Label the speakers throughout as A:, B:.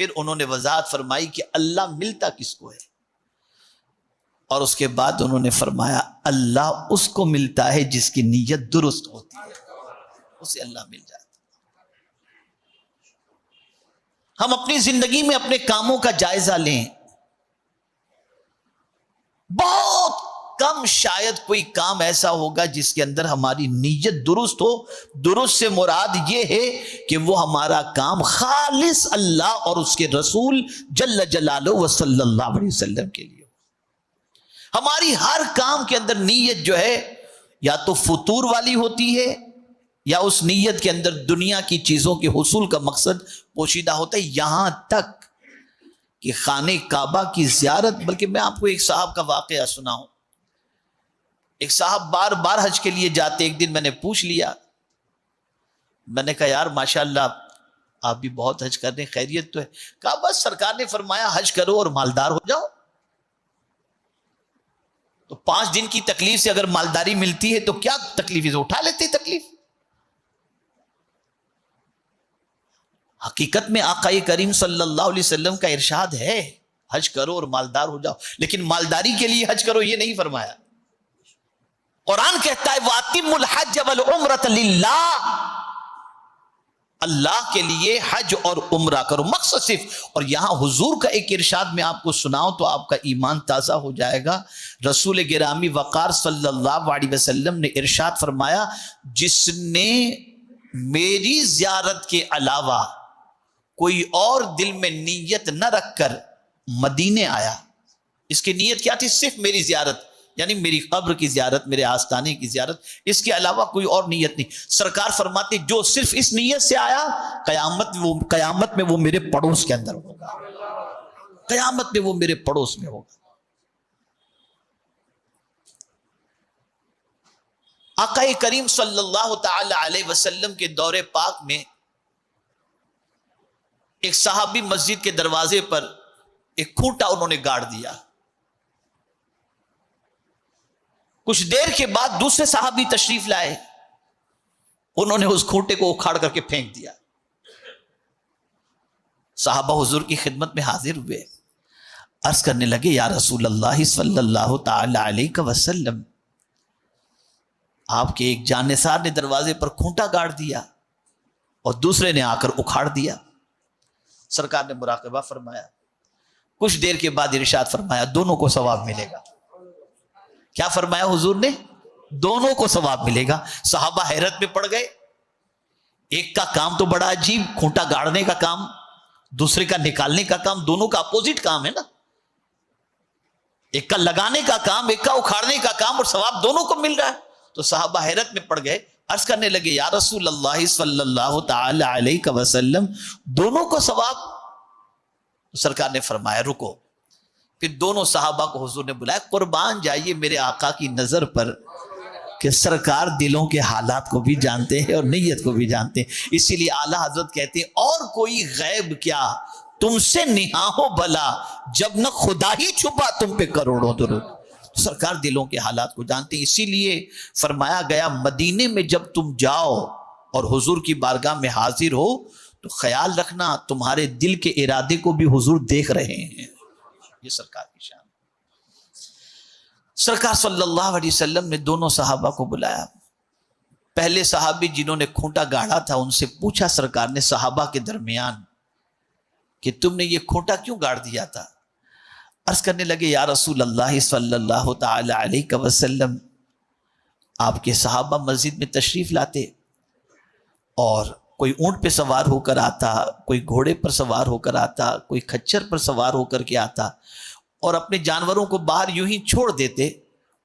A: پھر انہوں نے وضاحت فرمائی کہ اللہ ملتا کس کو ہے، اور اس کے بعد انہوں نے فرمایا اللہ اس کو ملتا ہے جس کی نیت درست ہوتی ہے، اسے اللہ مل جاتا ہے۔ ہم اپنی زندگی میں اپنے کاموں کا جائزہ لیں، بہت کم شاید کوئی کام ایسا ہوگا جس کے اندر ہماری نیت درست ہو۔ درست سے مراد یہ ہے کہ وہ ہمارا کام خالص اللہ اور اس کے رسول جل جلالہ و صلی اللہ علیہ وسلم کے لیے ہو۔ ہماری ہر کام کے اندر نیت جو ہے یا تو فطور والی ہوتی ہے یا اس نیت کے اندر دنیا کی چیزوں کے حصول کا مقصد پوشیدہ ہوتا ہے، یہاں تک کہ خانہ کعبہ کی زیارت۔ بلکہ میں آپ کو ایک صاحب کا واقعہ سناؤں۔ ایک صاحب بار بار حج کے لیے جاتے، ایک دن میں نے پوچھ لیا، میں نے کہا یار ماشاءاللہ آپ بھی بہت حج کر رہے ہیں، خیریت تو ہے؟ کہا بس سرکار نے فرمایا حج کرو اور مالدار ہو جاؤ۔ تو 5 دن کی تکلیف سے اگر مالداری ملتی ہے تو کیا تکلیف ہے، اٹھا لیتے تکلیف۔ حقیقت میں آقا کریم صلی اللہ علیہ وسلم کا ارشاد ہے حج کرو اور مالدار ہو جاؤ، لیکن مالداری کے لیے حج کرو یہ نہیں فرمایا۔ قرآن کہتا ہے وَأَتِمُّ الْحَجَّ وَالْعُمْرَةَ لِلَّهِ، اللہ کے لیے حج اور عمرہ کرو، مقصد صرف۔ اور یہاں حضور کا ایک ارشاد میں آپ کو سناؤں تو آپ کا ایمان تازہ ہو جائے گا۔ رسول گرامی وقار صلی اللہ علیہ وسلم نے ارشاد فرمایا جس نے میری زیارت کے علاوہ کوئی اور دل میں نیت نہ رکھ کر مدینے آیا، اس کی نیت کیا تھی؟ صرف میری زیارت، یعنی میری قبر کی زیارت، میرے آستانے کی زیارت، اس کے علاوہ کوئی اور نیت نہیں۔ سرکار فرماتے جو صرف اس نیت سے آیا قیامت میں وہ میرے پڑوس کے اندر ہوگا، قیامت میں وہ میرے پڑوس میں ہوگا۔ آقا کریم صلی اللہ تعالی علیہ وسلم کے دور پاک میں ایک صحابی مسجد کے دروازے پر ایک کھوٹا انہوں نے گاڑ دیا۔ کچھ دیر کے بعد دوسرے صحابی تشریف لائے، انہوں نے اس کھوٹے کو اکھاڑ کر کے پھینک دیا۔ صحابہ حضور کی خدمت میں حاضر ہوئے، عرض کرنے لگے یا رسول اللہ صلی اللہ تعالی علیہ وسلم، آپ کے ایک جانثار نے دروازے پر کھوٹا گاڑ دیا اور دوسرے نے آ کر اکھاڑ دیا۔ سرکار نے مراقبہ فرمایا، کچھ دیر کے بعد ارشاد فرمایا دونوں کو ثواب ملے گا۔ کیا فرمایا حضور نے؟ دونوں کو ثواب ملے گا۔ صحابہ حیرت میں پڑ گئے، ایک کا کام تو بڑا عجیب، کھوٹا گاڑنے کا کام، دوسرے کا نکالنے کا کام، دونوں کا اپوزٹ کام ہے نا، ایک کا لگانے کا کام، ایک کا اکھاڑنے کا کام، اور ثواب دونوں کو مل رہا ہے۔ تو صحابہ حیرت میں پڑ گئے، عرض کرنے لگے یا رسول اللہ صلی اللہ تعالی علیہ وسلم دونوں کو ثواب؟ سرکار نے فرمایا رکو۔ پھر دونوں صحابہ کو حضور نے بلایا، قربان جائیے میرے آقا کی نظر پر کہ سرکار دلوں کے حالات کو بھی جانتے ہیں اور نیت کو بھی جانتے ہیں۔ اسی لیے اعلیٰ حضرت کہتے ہیں اور کوئی غیب کیا تم سے نہاں ہو بھلا، جب نہ خدا ہی چھپا تم پہ کروڑوں درود۔ سرکار دلوں کے حالات کو جانتے ہیں، اسی لیے فرمایا گیا مدینے میں جب تم جاؤ اور حضور کی بارگاہ میں حاضر ہو تو خیال رکھنا تمہارے دل کے ارادے کو بھی حضور دیکھ رہے ہیں۔ یہ سرکار کی شان۔ سرکار صلی اللہ علیہ وسلم نے دونوں صحابہ کو بلایا۔ پہلے صحابی جنہوں نے کھوٹا گاڑا تھا ان سے پوچھا سرکار نے صحابہ کے درمیان کہ تم نے یہ کھوٹا کیوں گاڑ دیا تھا؟ عرض کرنے لگے یا رسول اللہ صلی اللہ تعالی علیہ وسلم، آپ کے صحابہ مسجد میں تشریف لاتے اور کوئی اونٹ پہ سوار ہو کر آتا، کوئی گھوڑے پر سوار ہو کر آتا، کوئی کھچر پر سوار ہو کر کے آتا اور اپنے جانوروں کو باہر یوں ہی چھوڑ دیتے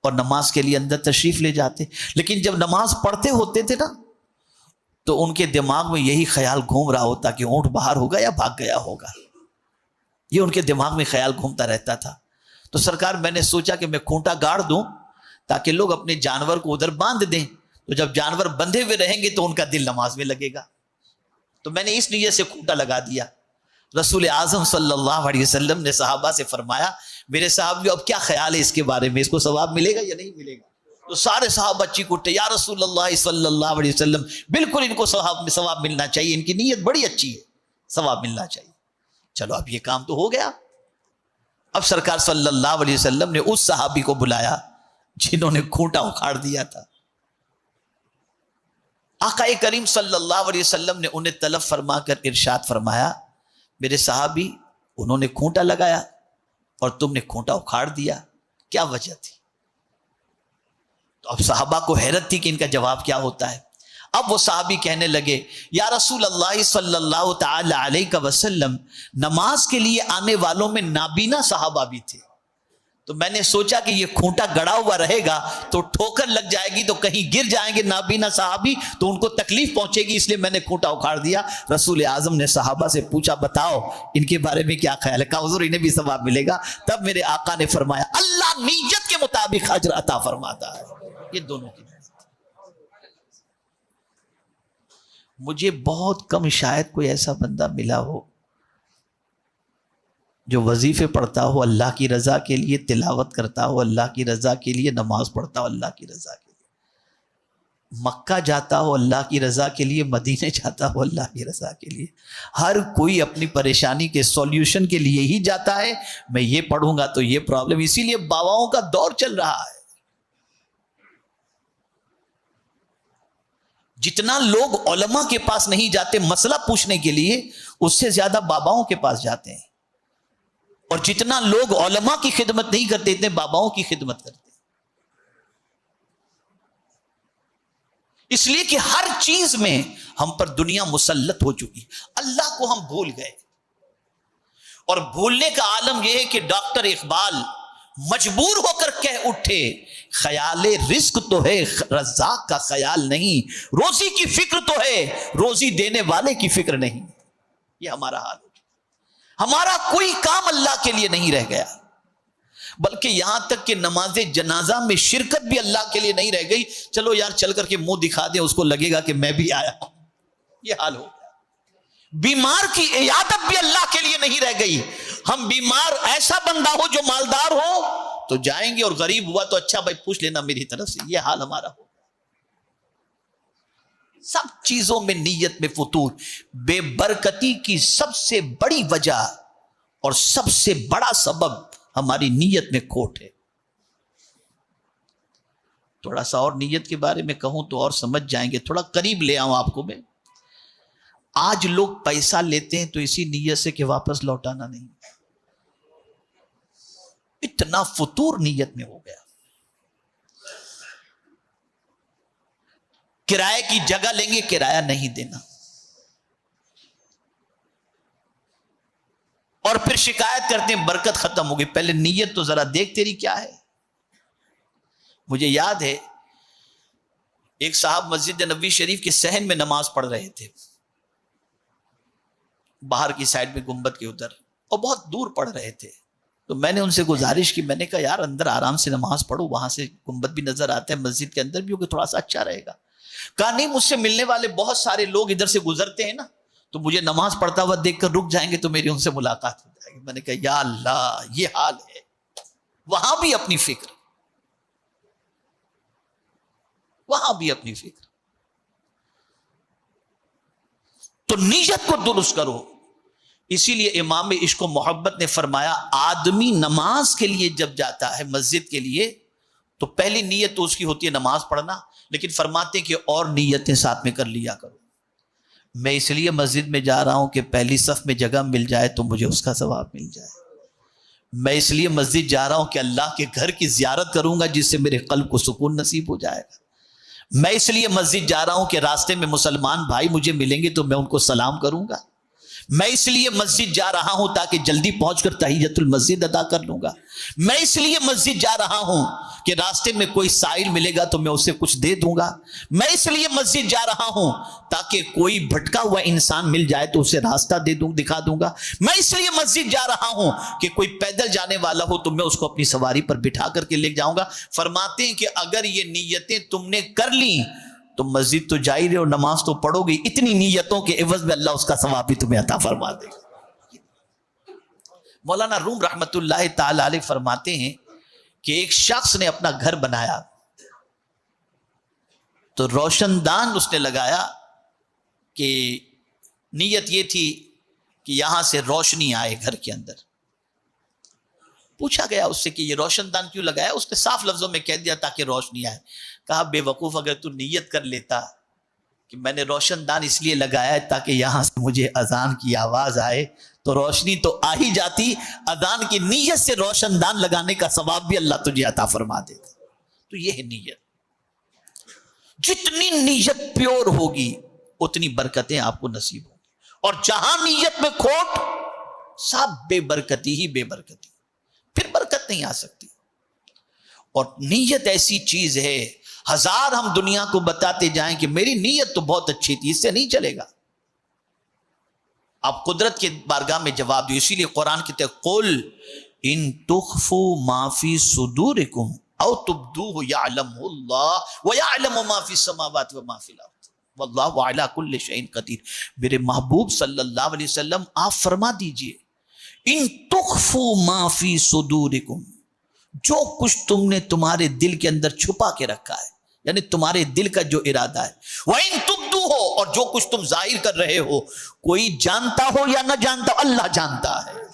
A: اور نماز کے لیے اندر تشریف لے جاتے۔ لیکن جب نماز پڑھتے ہوتے تھے نا تو ان کے دماغ میں یہی خیال گھوم رہا ہوتا کہ اونٹ باہر ہوگا یا بھاگ گیا ہوگا، یہ ان کے دماغ میں خیال گھومتا رہتا تھا۔ تو سرکار میں نے سوچا کہ میں کھوٹا گاڑ دوں تاکہ لوگ اپنے جانور کو ادھر باندھ دیں، تو جب جانور بندھے ہوئے رہیں گے تو ان کا دل نماز میں لگے گا، تو میں نے اس نیت سے کھوٹا لگا دیا۔ رسول اعظم صلی اللہ علیہ وسلم نے صحابہ سے فرمایا میرے صحابیوں اب کیا خیال ہے اس کے بارے میں، اس کو ثواب ملے گا یا نہیں ملے گا؟ تو سارے صحابہ چیخ اٹھے یا رسول اللہ صلی اللہ علیہ وسلم بالکل ان کو ثواب ملنا چاہیے، ان کی نیت بڑی اچھی ہے، ثواب ملنا چاہیے۔ چلو اب یہ کام تو ہو گیا. اب سرکار صلی اللہ علیہ وسلم نے اس صحابی کو بلایا جنہوں نے کھوٹا اکھاڑ دیا تھا. آقا کریم صلی اللہ علیہ وسلم نے انہیں طلب فرما کر ارشاد فرمایا میرے صحابی انہوں نے کھوٹا لگایا اور تم نے کھوٹا اکھاڑ دیا, کیا وجہ تھی؟ تو اب صحابہ کو حیرت تھی کہ ان کا جواب کیا ہوتا ہے. اب وہ صحابی کہنے لگے یا رسول اللہ صلی اللہ تعالی علیہ وسلم, نماز کے لیے آنے والوں میں نابینا صحابہ بھی تھے, تو میں نے سوچا کہ یہ کھوٹا گڑا ہوا رہے گا تو ٹھوکر لگ جائے گی تو کہیں گر جائیں گے نابینا صحابی تو ان کو تکلیف پہنچے گی, اس لیے میں نے کھوٹا اکھاڑ دیا. رسول اعظم نے صحابہ سے پوچھا بتاؤ ان کے بارے میں کیا خیال ہے؟ کہا حضور انہیں بھی ثواب ملے گا. تب میرے آقا نے فرمایا اللہ نیت کے مطابق اجر عطا فرماتا ہے. یہ دونوں کی مجھے بہت کم شاید کوئی ایسا بندہ ملا ہو جو وظیفے پڑھتا ہو اللہ کی رضا کے لیے, تلاوت کرتا ہو اللہ کی رضا کے لیے, نماز پڑھتا ہو اللہ کی رضا کے لیے, مکہ جاتا ہو اللہ کی رضا کے لیے, مدینے جاتا ہو اللہ کی رضا کے لیے. ہر کوئی اپنی پریشانی کے سولوشن کے لیے ہی جاتا ہے. میں یہ پڑھوں گا تو یہ پرابلم, اسی لیے باباؤں کا دور چل رہا ہے. جتنا لوگ علماء کے پاس نہیں جاتے مسئلہ پوچھنے کے لیے, اس سے زیادہ باباؤں کے پاس جاتے ہیں. اور جتنا لوگ علماء کی خدمت نہیں کرتے اتنے باباؤں کی خدمت کرتے ہیں. اس لیے کہ ہر چیز میں ہم پر دنیا مسلط ہو چکی. اللہ کو ہم بھول گئے, اور بھولنے کا عالم یہ ہے کہ ڈاکٹر اقبال مجبور ہو کر کہہ اٹھے خیال رزق تو ہے رزاق کا خیال نہیں, روزی کی فکر تو ہے روزی دینے والے کی فکر نہیں. یہ ہمارا حال ہے. ہمارا کوئی کام اللہ کے لیے نہیں رہ گیا, بلکہ یہاں تک کہ نماز جنازہ میں شرکت بھی اللہ کے لیے نہیں رہ گئی. چلو یار چل کر کے منہ دکھا دیں, اس کو لگے گا کہ میں بھی آیا ہوں. یہ حال ہو گیا. بیمار کی عیادت بھی اللہ کے لیے نہیں رہ گئی. ہم بیمار ایسا بندہ ہو جو مالدار ہو تو جائیں گے, اور غریب ہوا تو اچھا بھائی پوچھ لینا میری طرف سے. یہ حال ہمارا ہو. سب چیزوں میں نیت میں فطور. بے برکتی کی سب سے بڑی وجہ اور سب سے بڑا سبب ہماری نیت میں کھوٹ ہے. تھوڑا سا اور نیت کے بارے میں کہوں تو اور سمجھ جائیں گے, تھوڑا قریب لے آؤں آپ کو میں. آج لوگ پیسہ لیتے ہیں تو اسی نیت سے کہ واپس لوٹانا نہیں. اتنا فطور نیت میں ہو گیا. کرائے کی جگہ لیں گے, کرایہ نہیں دینا, اور پھر شکایت کرتے ہیں برکت ختم ہو گئی. پہلے نیت تو ذرا دیکھ تیری کیا ہے. مجھے یاد ہے ایک صاحب مسجد نبوی شریف کے صحن میں نماز پڑھ رہے تھے, باہر کی سائڈ میں گنبد کے ادھر, اور بہت دور پڑھ رہے تھے. تو میں نے ان سے گزارش کی, میں نے کہا یار اندر آرام سے نماز پڑھو, وہاں سے گنبد بھی نظر آتا ہے, مسجد کے اندر بھی ہوگا, تھوڑا سا اچھا رہے گا. کہا نہیں, مجھ سے ملنے والے بہت سارے لوگ ادھر سے گزرتے ہیں نا, تو مجھے نماز پڑھتا ہوا دیکھ کر رک جائیں گے تو میری ان سے ملاقات ہو جائے گی. میں نے کہا یا اللہ یہ حال ہے. وہاں بھی اپنی فکر, وہاں بھی اپنی فکر. تو نیت کو درست کرو. اسی لیے امام عشق و محبت نے فرمایا آدمی نماز کے لیے جب جاتا ہے مسجد کے لیے تو پہلی نیت تو اس کی ہوتی ہے نماز پڑھنا, لیکن فرماتے کہ اور نیتیں ساتھ میں کر لیا کرو. میں اس لیے مسجد میں جا رہا ہوں کہ پہلی صف میں جگہ مل جائے تو مجھے اس کا ثواب مل جائے. میں اس لیے مسجد جا رہا ہوں کہ اللہ کے گھر کی زیارت کروں گا جس سے میرے قلب کو سکون نصیب ہو جائے گا. میں اس لیے مسجد جا رہا ہوں کہ راستے میں مسلمان بھائی مجھے ملیں گے تو میں ان کو سلام کروں گا. میں اس لیے مسجد جا رہا ہوں تاکہ جلدی پہنچ کر تحیۃ المسجد ادا کر لوں گا. میں اس لیے مسجد جا رہا ہوں کہ راستے میں کوئی سائل ملے گا تو میں اسے کچھ دے دوں گا. میں اس لیے مسجد جا رہا ہوں تاکہ کوئی بھٹکا ہوا انسان مل جائے تو اسے راستہ دکھا دوں گا. میں اس لیے مسجد جا رہا ہوں کہ کوئی پیدل جانے والا ہو تو میں اس کو اپنی سواری پر بٹھا کر کے لے جاؤں گا. فرماتے ہیں کہ اگر یہ نیتیں تم نے کر لی تو مسجد تو جا ہی رہے اور نماز تو پڑھو گی. اتنی نیتوں کے عوض میں اللہ اس کا ثواب بھی تمہیں عطا فرما دے گا. مولانا روم رحمت اللہ تعالی علیہ فرماتے ہیں کہ ایک شخص نے اپنا گھر بنایا تو روشن دان اس نے لگایا کہ نیت یہ تھی کہ یہاں سے روشنی آئے گھر کے اندر. پوچھا گیا اس سے کہ یہ روشن دان کیوں لگایا؟ اس نے صاف لفظوں میں کہہ دیا تاکہ روشنی آئے. کہا بے وقوف، اگر تو نیت کر لیتا کہ میں نے روشن دان اس لیے لگایا ہے تاکہ یہاں سے مجھے اذان کی آواز آئے تو روشنی تو آ ہی جاتی، اذان کی نیت سے روشن دان لگانے کا ثواب بھی اللہ تجھے عطا فرما دیتا. تو یہ ہے نیت. جتنی نیت پیور ہوگی اتنی برکتیں آپ کو نصیب ہوں گی، اور جہاں نیت میں کھوٹ سب بے برکتی ہی بے برکتی، پھر برکت نہیں آ سکتی. اور نیت ایسی چیز ہے، ہزار ہم دنیا کو بتاتے جائیں کہ میری نیت تو بہت اچھی تھی، اس سے نہیں چلے گا. آپ قدرت کے بارگاہ میں جواب دو. اسی لیے قرآن کی قل ان تخفوا ما فی صدورکم او تبدوه یعلمہ اللہ ویعلم ما فی السماوات وما فی الارض واللہ علی کل شیء قدیر. میرے محبوب صلی اللہ علیہ وسلم آپ فرما دیجئے ان تخفوا ما فی صدورکم، جو کچھ تم نے تمہارے دل کے اندر چھپا کے رکھا ہے، یعنی تمہارے دل کا جو ارادہ ہے، وَإِن تُبْدُوهُ، اور جو کچھ تم ظاہر کر رہے ہو، کوئی جانتا ہو یا نہ جانتا ہو، اللہ جانتا ہے.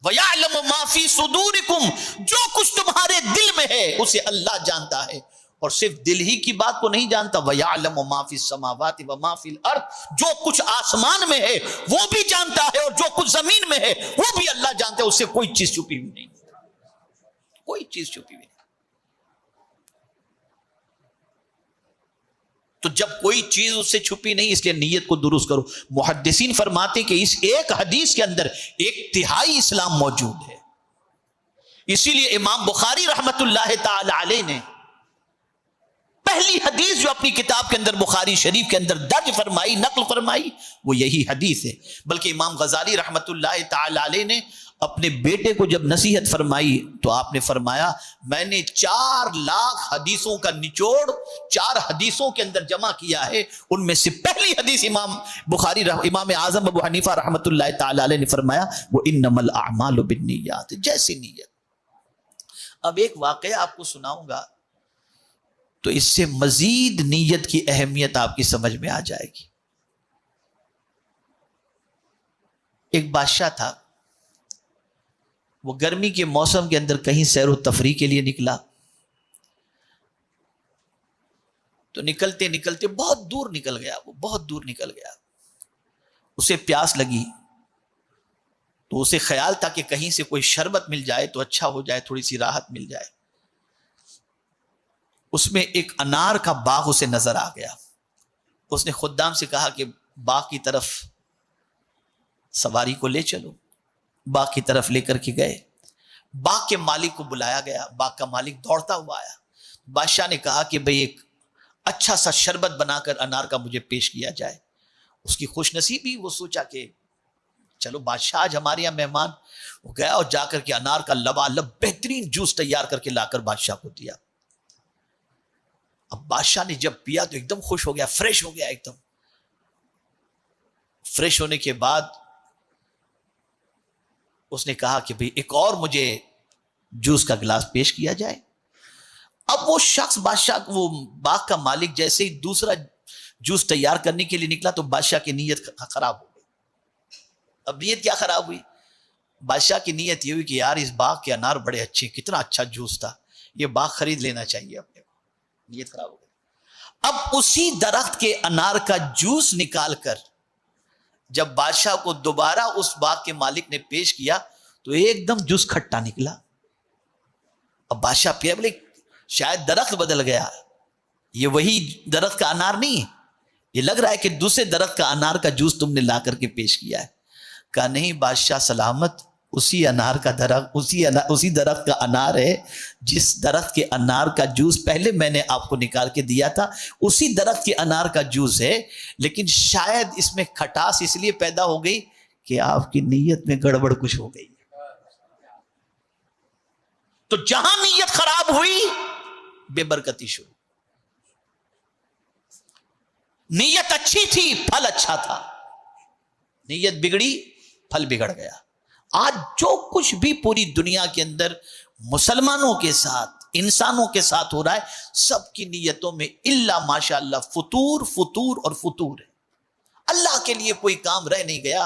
A: وَيَعْلَمُ مَا فِي صُدُورِكُمْ، جو کچھ تمہارے دل میں ہے اسے اللہ جانتا ہے. اور صرف دل ہی کی بات کو نہیں جانتا، وَيَعْلَمُ مَا فِي السَّمَاوَاتِ وَمَا فِي الْأَرْضِ، جو کچھ آسمان میں ہے وہ بھی جانتا ہے، اور جو کچھ زمین میں ہے وہ بھی اللہ جانتا ہے. اس سے کوئی چیز چھپی ہوئی نہیں، کوئی چیز چھپی ہوئی نہیں. تو جب کوئی چیز اس سے چھپی نہیں، اس لیے نیت کو درست کرو. محدثین فرماتے کہ اس ایک حدیث کے اندر ایک تہائی اسلام موجود ہے. اسی لیے امام بخاری رحمت اللہ تعالی علیہ نے پہلی حدیث جو اپنی کتاب کے اندر بخاری شریف کے اندر درج فرمائی، نقل فرمائی، وہ یہی حدیث ہے. بلکہ امام غزالی رحمت اللہ تعالی علیہ نے اپنے بیٹے کو جب نصیحت فرمائی تو آپ نے فرمایا میں نے 4,00,000 حدیثوں کا نچوڑ 4 حدیثوں کے اندر جمع کیا ہے. ان میں سے پہلی حدیث امام بخاری امام اعظم ابو حنیفہ رحمت اللہ تعالی علیہ نے فرمایا وہ انما الاعمال بالنیات، جیسی نیت. اب ایک واقعہ آپ کو سناؤں گا تو اس سے مزید نیت کی اہمیت آپ کی سمجھ میں آ جائے گی. ایک بادشاہ تھا، وہ گرمی کے موسم کے اندر کہیں سیر و تفریح کے لیے نکلا. تو نکلتے نکلتے بہت دور نکل گیا، وہ بہت دور نکل گیا. اسے پیاس لگی تو اسے خیال تھا کہ کہیں سے کوئی شربت مل جائے تو اچھا ہو جائے، تھوڑی سی راحت مل جائے. اس میں ایک انار کا باغ اسے نظر آ گیا. اس نے خدام سے کہا کہ باغ کی طرف سواری کو لے چلو. باغ کی طرف لے کر کے گئے. باغ کے مالک کو بلایا گیا. باغ کا مالک دوڑتا ہوا آیا. بادشاہ نے کہا کہ بھئی ایک اچھا سا شربت بنا کر انار کا مجھے پیش کیا جائے. اس کی خوش نصیبی، وہ سوچا کہ چلو بادشاہ آج ہمارے یہاں مہمان. وہ گیا اور جا کر کے انار کا لبالب بہترین جوس تیار کر کے لا کر بادشاہ کو دیا. اب بادشاہ نے جب پیا تو ایک دم خوش ہو گیا، فریش ہو گیا. ایک دم فریش ہونے کے بعد اس نے کہا کہ بھئی ایک اور مجھے جوس کا گلاس پیش کیا جائے. اب وہ شخص بادشاہ، وہ باغ کا مالک جیسے ہی دوسرا جوس تیار کرنے کے لیے نکلا تو بادشاہ کی نیت خراب ہو گئی. اب نیت کیا خراب ہوئی؟ بادشاہ کی نیت یہ ہوئی کہ یار اس باغ کے انار بڑے اچھے، کتنا اچھا جوس تھا، یہ باغ خرید لینا چاہیے اپنے کو. نیت خراب ہو گئی. اب اسی درخت کے انار کا جوس نکال کر جب بادشاہ کو دوبارہ اس باغ کے مالک نے پیش کیا تو ایک دم جوس کھٹا نکلا. اب بادشاہ پیا، بولے شاید درخت بدل گیا، یہ وہی درخت کا انار نہیں ہے، یہ لگ رہا ہے کہ دوسرے درخت کا انار کا جوس تم نے لا کر کے پیش کیا ہے. کہا نہیں بادشاہ سلامت، اسی انار کا درخت، اسی درخت کا انار ہے جس درخت کے انار کا جوس پہلے میں نے آپ کو نکال کے دیا تھا، اسی درخت کے انار کا جوس ہے، لیکن شاید اس میں کھٹاس اس لیے پیدا ہو گئی کہ آپ کی نیت میں گڑبڑ کچھ ہو گئی. تو جہاں نیت خراب ہوئی بے برکتی شروع. نیت اچھی تھی، پھل اچھا تھا. نیت بگڑی، پھل بگڑ گیا. آج جو کچھ بھی پوری دنیا کے اندر مسلمانوں کے ساتھ، انسانوں کے ساتھ ہو رہا ہے، سب کی نیتوں میں الا ماشاء اللہ فطور فطور اور فطور ہے. اللہ کے لیے کوئی کام رہ نہیں گیا.